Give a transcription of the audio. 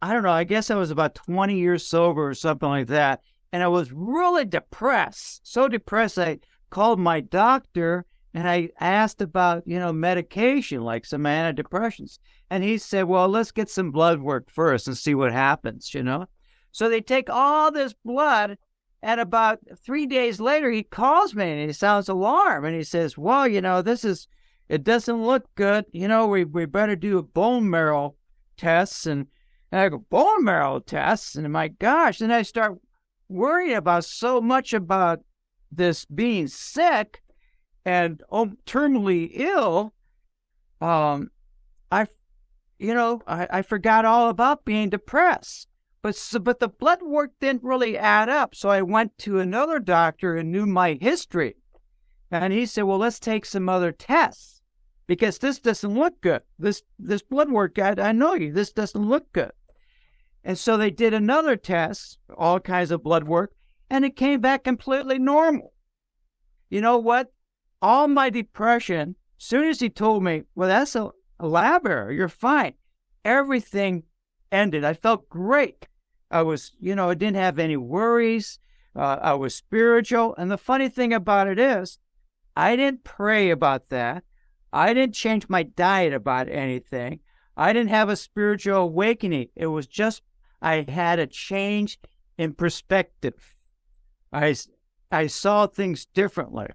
I don't know, I guess I was about 20 years sober or something like that. And I was really depressed, so depressed. I called my doctor and I asked about, medication, like some antidepressants. And he said, well, let's get some blood work first and see what happens. So they take all this blood, and about 3 days later, he calls me and he sounds alarmed. And he says, well, it doesn't look good. We better do a bone marrow tests. And I go, bone marrow tests? And my gosh, then I start worrying about so much about this being sick and terminally ill. I forgot all about being depressed. But the blood work didn't really add up. So I went to another doctor who knew my history. And he said, well, let's take some other tests because this doesn't look good. This blood work, I know you, this doesn't look good. And so they did another test, all kinds of blood work, and it came back completely normal. You know what? All my depression, as soon as he told me, well, that's a lab error, you're fine, everything ended. I felt great. I was, I didn't have any worries. I was spiritual. And the funny thing about it is, I didn't pray about that. I didn't change my diet about anything. I didn't have a spiritual awakening. It was just, I had a change in perspective. I saw things differently.